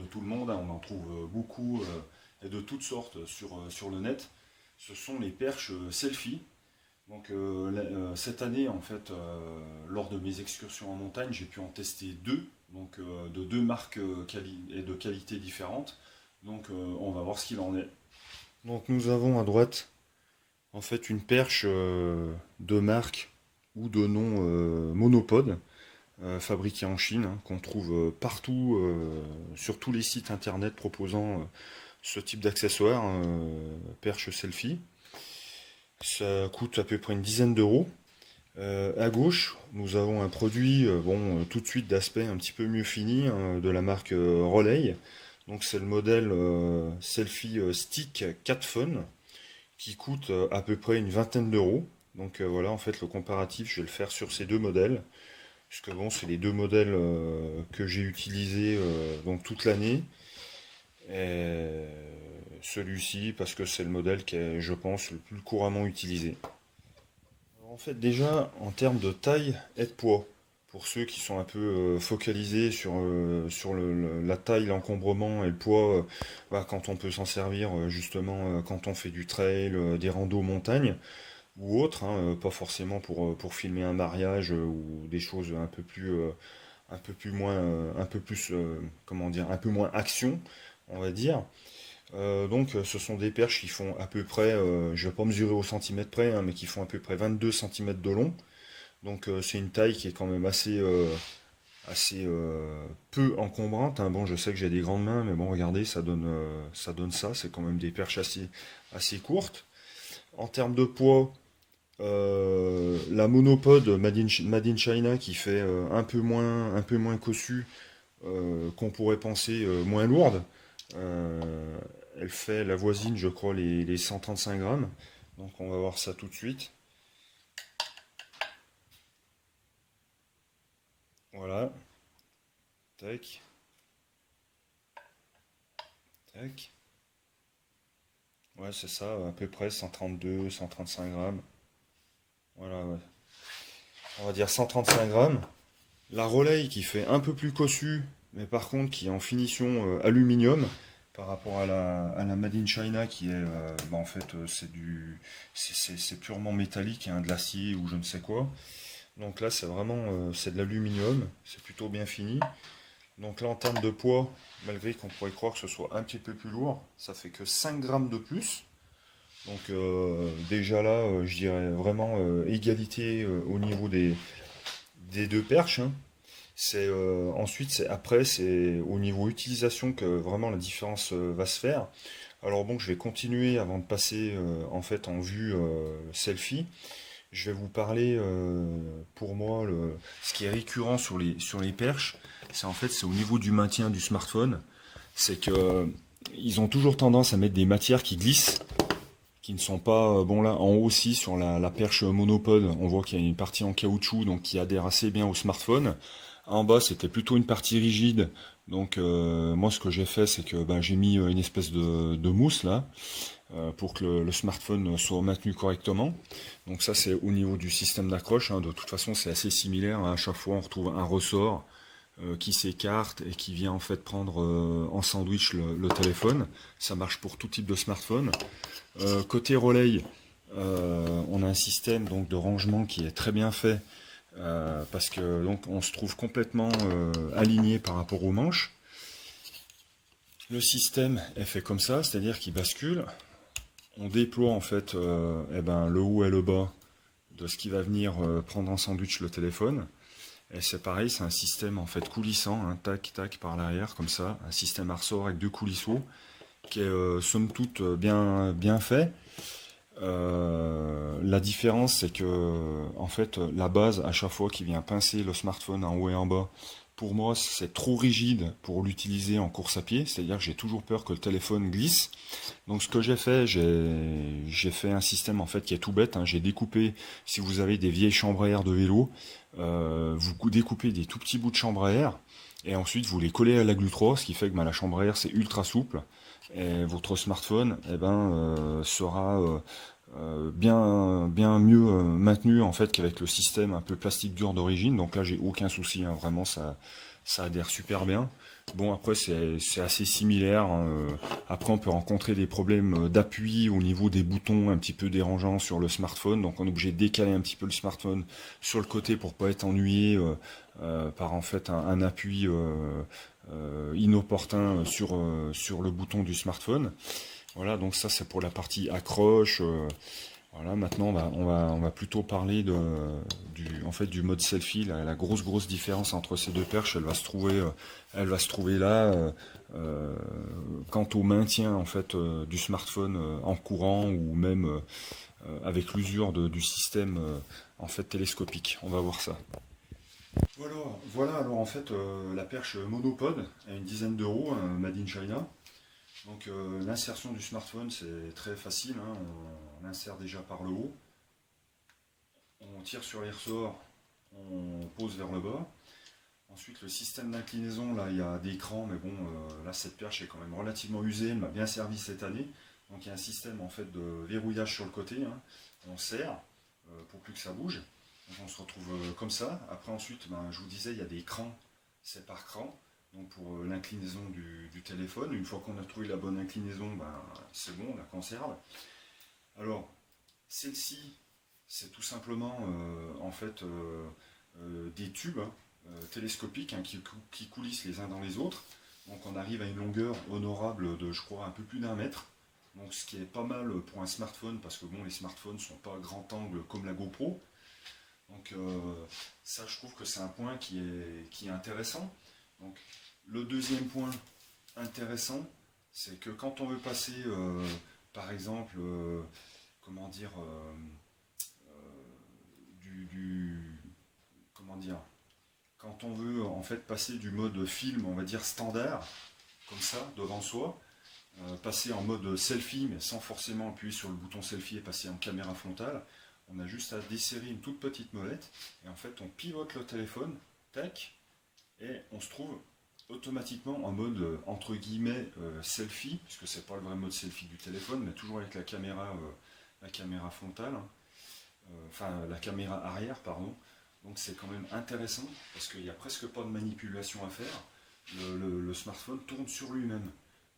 tout le monde, hein, on en trouve beaucoup et de toutes sortes sur le net. Ce sont les perches selfie. Donc cette année, en fait, lors de mes excursions en montagne, j'ai pu en tester deux, donc de deux marques et de qualités différentes. Donc on va voir ce qu'il en est. Donc nous avons à droite en fait une perche de marque ou de nom monopode, fabriquée en Chine, hein, qu'on trouve partout sur tous les sites internet proposant ce type d'accessoire, perche selfie. Ça coûte à peu près une dizaine d'euros. À gauche, nous avons un produit, tout de suite d'aspect un petit peu mieux fini, hein, de la marque Rolei. Donc c'est le modèle Selfie Stick 4 Fun qui coûte à peu près une vingtaine d'euros. Donc voilà, en fait le comparatif, je vais le faire sur ces deux modèles, puisque bon, c'est les deux modèles que j'ai utilisés donc toute l'année. Et celui-ci parce que c'est le modèle qui est, je pense, le plus couramment utilisé. En fait, déjà, en termes de taille et de poids, pour ceux qui sont un peu focalisés sur la taille, l'encombrement et le poids, quand on peut s'en servir justement quand on fait du trail, des randos montagne ou autre, hein, pas forcément pour filmer un mariage ou des choses un peu plus moins, un peu plus, comment dire, un peu moins action, on va dire. Donc ce sont des perches qui font à peu près, je ne vais pas mesurer au centimètre près, hein, mais qui font à peu près 22 centimètres de long. Donc c'est une taille qui est quand même assez peu encombrante, hein. Bon, je sais que j'ai des grandes mains, mais bon, regardez, ça donne ça. C'est quand même des perches assez courtes. En termes de poids, la monopode Made in China qui fait un peu moins cossu qu'on pourrait penser, moins lourde. Euh, Elle fait la voisine, je crois, les 135 grammes. Donc on va voir ça tout de suite. Voilà. Tac. Tac. Ouais, c'est ça, à peu près 132, 135 grammes. Voilà, ouais. On va dire 135 grammes. La Rolei qui fait un peu plus cossu, mais par contre qui est en finition aluminium par rapport à la Made in China qui est, en fait, c'est purement métallique, hein, de l'acier ou je ne sais quoi. Donc là, c'est vraiment, c'est de l'aluminium, c'est plutôt bien fini. Donc là, en termes de poids, malgré qu'on pourrait croire que ce soit un petit peu plus lourd, ça fait que 5 grammes de plus. Donc déjà là, je dirais vraiment égalité au niveau des deux perches, hein. Ensuite, c'est au niveau utilisation que vraiment la différence va se faire. Alors bon, je vais continuer avant de passer en fait en vue selfie. Je vais vous parler pour moi ce qui est récurrent sur les perches, c'est en fait c'est au niveau du maintien du smartphone. C'est que ils ont toujours tendance à mettre des matières qui glissent, qui ne sont pas bon là en haut aussi sur la perche monopode. On voit qu'il y a une partie en caoutchouc donc qui adhère assez bien au smartphone. En bas, c'était plutôt une partie rigide. Donc moi, ce que j'ai fait, c'est que j'ai mis une espèce de mousse là pour que le smartphone soit maintenu correctement. Donc ça, c'est au niveau du système d'accroche, hein. De toute façon, c'est assez similaire, hein. À chaque fois, on retrouve un ressort qui s'écarte et qui vient en fait prendre en sandwich le téléphone. Ça marche pour tout type de smartphone. Côté Rolei, on a un système donc de rangement qui est très bien fait. Parce que donc on se trouve complètement aligné par rapport aux manches. Le système est fait comme ça, c'est-à-dire qu'il bascule. On déploie en fait le haut et le bas de ce qui va venir prendre en sandwich le téléphone. Et c'est pareil, c'est un système en fait coulissant, hein, tac tac par l'arrière comme ça, un système à ressort avec deux coulisseaux qui est somme toute bien fait. La différence, c'est que en fait, la base, à chaque fois qu'il vient pincer le smartphone en haut et en bas, pour moi, c'est trop rigide pour l'utiliser en course à pied. C'est-à-dire que j'ai toujours peur que le téléphone glisse. Donc, ce que j'ai fait, j'ai fait un système en fait qui est tout bête, hein. J'ai découpé, si vous avez des vieilles chambres à air de vélo, vous découpez des tout petits bouts de chambre à air. Et ensuite, vous les collez à la glu 3, ce qui fait que la chambre à air, c'est ultra souple. Et votre smartphone sera bien mieux maintenu en fait qu'avec le système un peu plastique dur d'origine. Donc là, j'ai aucun souci, hein, vraiment, ça adhère super bien. Bon, après, c'est assez similaire, hein. Après, on peut rencontrer des problèmes d'appui au niveau des boutons un petit peu dérangeants sur le smartphone. Donc, on est obligé de décaler un petit peu le smartphone sur le côté pour pas être ennuyé par en fait un appui inopportun sur le bouton du smartphone. Voilà, donc ça, c'est pour la partie accroche. Voilà, maintenant on va plutôt parler en fait, du mode selfie. La grosse différence entre ces deux perches, elle va se trouver là. Euh, Quant au maintien en fait du smartphone en courant ou même avec l'usure du système en fait télescopique. On va voir ça. Voilà alors en fait la perche monopode à une dizaine d'euros, Made in China. Donc l'insertion du smartphone c'est très facile, hein. On l'insère déjà par le haut, on tire sur les ressorts, on pose vers le bas. Ensuite le système d'inclinaison, là il y a des crans, mais bon là cette perche est quand même relativement usée, elle m'a bien servi cette année. Donc il y a un système en fait de verrouillage sur le côté, hein. On serre pour plus que ça bouge. Donc on se retrouve comme ça. Après ensuite, ben, je vous disais, il y a des crans, c'est par cran. Donc pour l'inclinaison du téléphone, une fois qu'on a trouvé la bonne inclinaison, ben, c'est bon, on la conserve. Alors, celle-ci, c'est tout simplement en fait des tubes télescopiques, hein, qui coulissent les uns dans les autres. Donc on arrive à une longueur honorable de, je crois, un peu plus d'1 mètre. Donc ce qui est pas mal pour un smartphone, parce que bon, les smartphones ne sont pas à grand angle comme la GoPro. Donc ça, je trouve que c'est un point qui est intéressant. Donc le deuxième point intéressant, c'est que quand on veut passer, par exemple, comment dire, du comment dire, quand on veut en fait passer du mode film, on va dire standard, comme ça, devant soi, passer en mode selfie, mais sans forcément appuyer sur le bouton selfie et passer en caméra frontale, on a juste à desserrer une toute petite molette, et en fait on pivote le téléphone, tac, et on se trouve automatiquement en mode entre guillemets selfie, puisque c'est pas le vrai mode selfie du téléphone, mais toujours avec la caméra frontale, hein. Enfin la caméra arrière, pardon. Donc c'est quand même intéressant, parce qu'il n'y a presque pas de manipulation à faire, le smartphone tourne sur lui-même.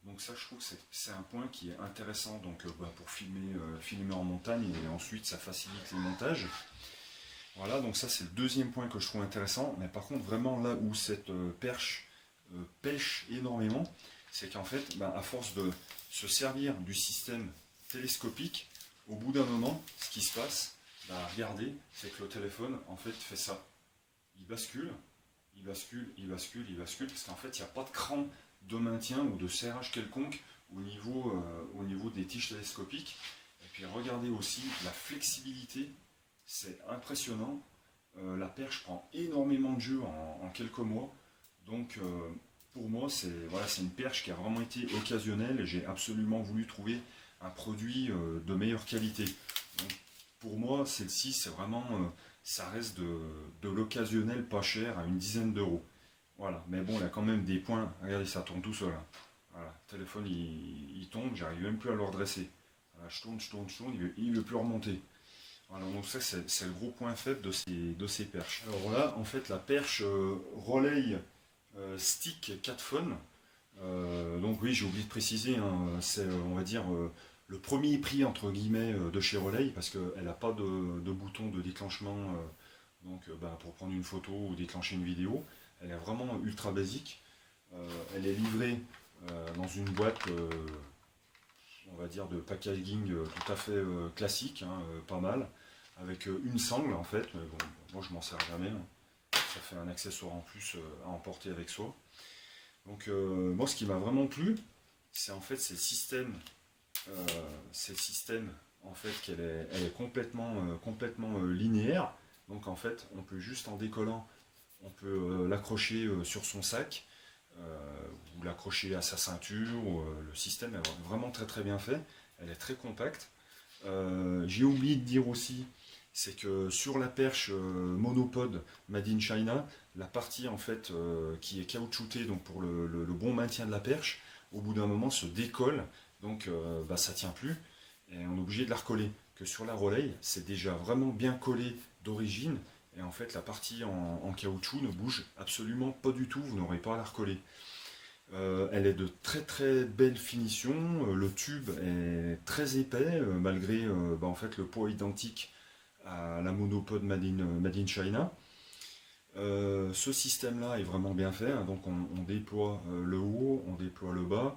Donc ça, je trouve que c'est un point qui est intéressant donc, pour filmer en montagne, et ensuite ça facilite les montages. Voilà, donc ça c'est le deuxième point que je trouve intéressant. Mais par contre, vraiment là où cette perche pêche énormément, c'est qu'en fait, ben, à force de se servir du système télescopique, au bout d'un moment, ce qui se passe, ben, regardez, c'est que le téléphone en fait fait ça. Il bascule, il bascule, il bascule, il bascule, parce qu'en fait, il n'y a pas de cran de maintien ou de serrage quelconque au niveau des tiges télescopiques. Et puis regardez aussi la flexibilité, c'est impressionnant. La perche prend énormément de jeu en quelques mois. Donc pour moi, voilà, c'est une perche qui a vraiment été occasionnelle, et j'ai absolument voulu trouver un produit de meilleure qualité. Donc, pour moi, celle-ci, c'est vraiment, ça reste de l'occasionnel pas cher à une dizaine d'euros. Voilà, mais bon, il y a quand même des points. Regardez, ça tourne tout seul, hein. Voilà, le téléphone il tombe, j'arrive même plus à le redresser. Voilà, je tourne, il veut plus remonter. Voilà, donc ça c'est le gros point faible de ces perches. Alors là, en fait, la perche Rolei Stick 4 Phone. Donc oui, j'ai oublié de préciser, hein, c'est on va dire le premier prix entre guillemets de chez Rolei, parce qu'elle n'a pas de bouton de déclenchement donc bah, pour prendre une photo ou déclencher une vidéo. Elle est vraiment ultra basique. Elle est livrée dans une boîte, on va dire, de packaging tout à fait classique, hein, pas mal, avec une sangle en fait. Mais bon, moi je m'en sers jamais, hein. Ça fait un accessoire en plus à emporter avec soi. Donc moi ce qui m'a vraiment plu, c'est en fait euh, c'est le système en fait elle est complètement linéaire. Donc en fait on peut juste en décollant, on peut l'accrocher sur son sac, ou l'accrocher à sa ceinture. Le système est vraiment très bien fait. Elle est très compacte. J'ai oublié de dire aussi, c'est que sur la perche monopode Made in China, la partie en fait qui est caoutchoutée donc pour le bon maintien de la perche, au bout d'un moment se décolle, donc bah, ça tient plus, et on est obligé de la recoller. Que sur la Rolei, c'est déjà vraiment bien collé d'origine, Et en fait, la partie en caoutchouc ne bouge absolument pas du tout, vous n'aurez pas à la recoller. Elle est de très très belle finition, le tube est très épais, malgré en fait, le poids identique à la monopode Made in China. Ce système-là est vraiment bien fait, hein, donc on déploie le haut, on déploie le bas.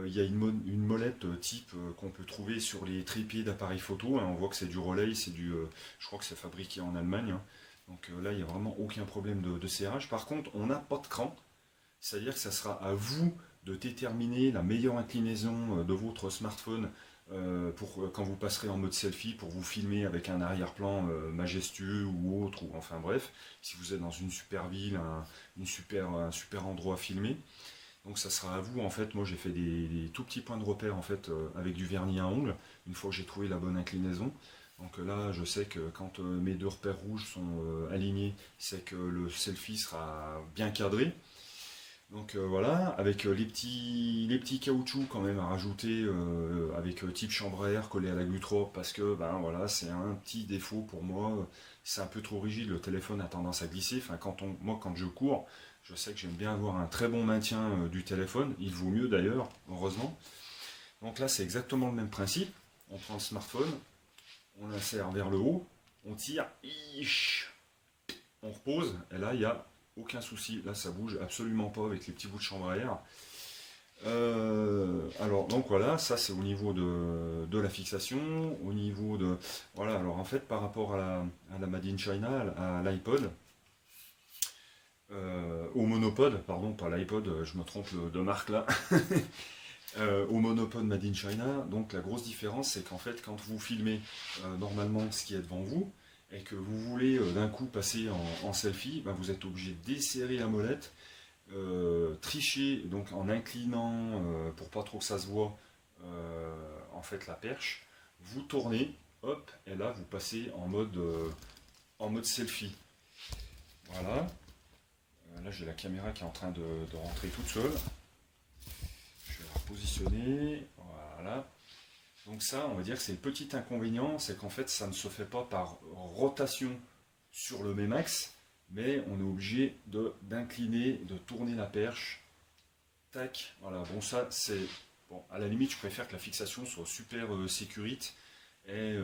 Il y a une molette type qu'on peut trouver sur les trépieds d'appareils photo, hein. On voit que c'est du Rolei, je crois que c'est fabriqué en Allemagne, hein. Donc là, il n'y a vraiment aucun problème de serrage. Par contre, on n'a pas de cran, c'est-à-dire que ça sera à vous de déterminer la meilleure inclinaison de votre smartphone pour quand vous passerez en mode selfie, pour vous filmer avec un arrière-plan majestueux ou autre, ou enfin bref, si vous êtes dans une super ville, un super endroit à filmer. Donc ça sera à vous, en fait. Moi j'ai fait des tout petits points de repère en fait avec du vernis à ongles, une fois que j'ai trouvé la bonne inclinaison. Donc là je sais que quand mes deux repères rouges sont alignés, c'est que le selfie sera bien cadré. Donc voilà, avec les petits caoutchoucs quand même à rajouter, avec type chambre à air collé à la glutrop, parce que ben voilà, c'est un petit défaut pour moi, c'est un peu trop rigide, le téléphone a tendance à glisser. Enfin, moi quand je cours, je sais que j'aime bien avoir un très bon maintien du téléphone, il vaut mieux d'ailleurs, heureusement. Donc là c'est exactement le même principe, on prend le smartphone, on l'insère vers le haut, on tire, on repose, et là il y a aucun souci, là ça bouge absolument pas avec les petits bouts de chambre à air. Alors donc voilà, ça c'est au niveau de la fixation, au niveau de... Voilà, alors en fait par rapport à la Made in China, à l'iPod, au monopode, pardon, pas l'iPod, je me trompe de marque là, au monopode Made in China, donc la grosse différence c'est qu'en fait quand vous filmez normalement ce qui est devant vous, et que vous voulez d'un coup passer en selfie, ben, vous êtes obligé de desserrer la molette, tricher donc en inclinant pour pas trop que ça se voit en fait la perche, vous tournez, hop, et là vous passez en mode selfie. Voilà. Là j'ai la caméra qui est en train de rentrer toute seule. Je vais la repositionner. Voilà. Donc ça, on va dire que c'est le petit inconvénient, c'est qu'en fait ça ne se fait pas par rotation sur le même axe, mais on est obligé d'incliner, de tourner la perche. Tac, voilà, bon ça c'est... Bon, à la limite je préfère que la fixation soit super sécurite et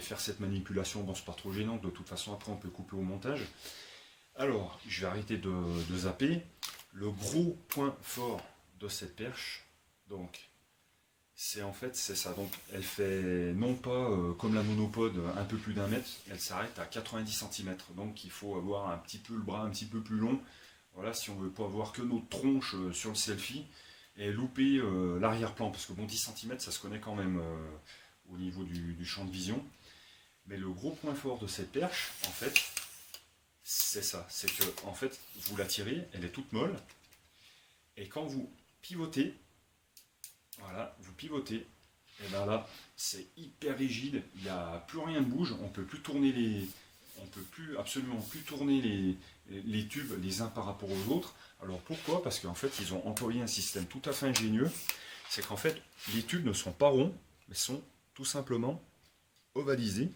faire cette manipulation, bon c'est pas trop gênant, de toute façon après on peut couper au montage. Alors, je vais arrêter de zapper. Le gros point fort de cette perche, donc, c'est en fait, c'est ça. Donc, elle fait non pas comme la monopode un peu plus d'1 mètre, elle s'arrête à 90 cm. Donc, il faut avoir un petit peu le bras un petit peu plus long. Voilà, si on veut pas avoir que notre tronche sur le selfie et louper l'arrière-plan. Parce que bon, 10 cm, ça se connaît quand même au niveau du champ de vision. Mais le gros point fort de cette perche, en fait, c'est ça. C'est que, en fait, vous la tirez, elle est toute molle. Et quand vous pivotez, voilà, vous pivotez, et bien là, c'est hyper rigide, il n'y a plus rien ne bouge, on peut plus tourner on peut plus absolument plus tourner les tubes les uns par rapport aux autres. Alors pourquoi? Parce qu'en fait, ils ont employé un système tout à fait ingénieux. C'est qu'en fait, les tubes ne sont pas ronds, mais sont tout simplement ovalisés.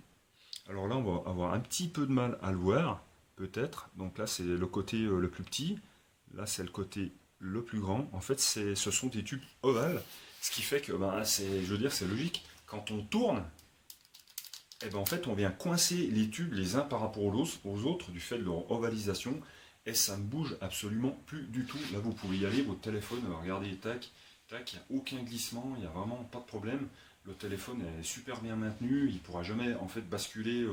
Alors là, on va avoir un petit peu de mal à le voir, peut-être. Donc là, c'est le côté le plus petit. Là, c'est le côté le plus grand. En fait, ce sont des tubes ovales. Ce qui fait que, ben, je veux dire, c'est logique. Quand on tourne, eh ben, en fait, on vient coincer les tubes les uns par rapport aux autres du fait de leur ovalisation. Et ça ne bouge absolument plus du tout. Là, vous pouvez y aller, votre téléphone, regardez, tac, tac, il n'y a aucun glissement, il n'y a vraiment pas de problème. Le téléphone est super bien maintenu, il ne pourra jamais en fait basculer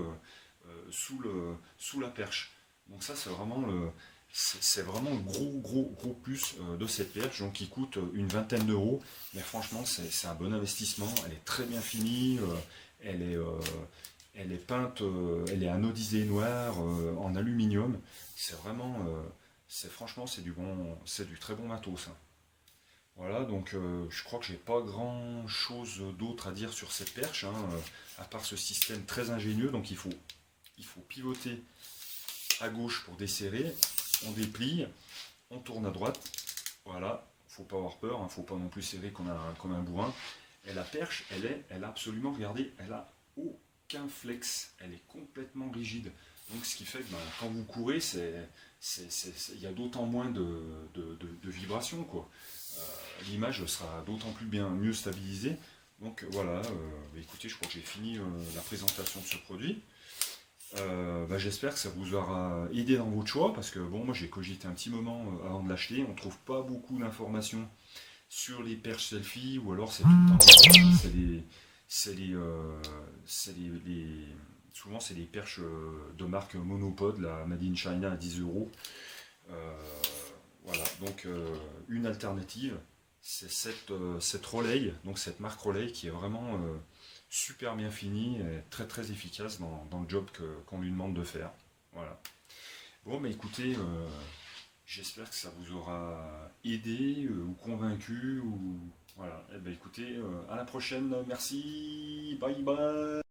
sous la perche. Donc ça, c'est vraiment le gros plus de cette perche, donc qui coûte une vingtaine d'euros. Mais franchement, c'est un bon investissement. Elle est très bien finie, elle est, euh, elle est peinte, elle est anodisée noire en aluminium. C'est vraiment, franchement, c'est du très bon matos, hein. Voilà, donc je crois que j'ai pas grand chose d'autre à dire sur cette perche, hein, à part ce système très ingénieux. Donc il faut pivoter à gauche pour desserrer, on déplie, on tourne à droite. Voilà, faut pas avoir peur, hein, faut pas non plus serrer comme un bourrin. Et la perche, elle a absolument, regardez, elle a aucun flex, elle est complètement rigide. Donc ce qui fait que quand vous courez, il y a d'autant moins de vibrations, quoi. L'image sera d'autant plus mieux stabilisée. Donc voilà, écoutez, je crois que j'ai fini la présentation de ce produit. J'espère que ça vous aura aidé dans votre choix, parce que bon, moi j'ai cogité un petit moment avant de l'acheter. On trouve pas beaucoup d'informations sur les perches selfie, ou alors c'est tout le temps c'est les, souvent c'est les perches de marque Monopod, la Made in China à 10 euros. Euh, voilà, donc une alternative, c'est cette Rolei, donc cette marque Rolei qui est vraiment super bien finie et très très efficace dans le job qu'on lui demande de faire. Voilà. Bon, mais écoutez, j'espère que ça vous aura aidé ou convaincu ou voilà. Eh ben écoutez, à la prochaine. Merci. Bye bye.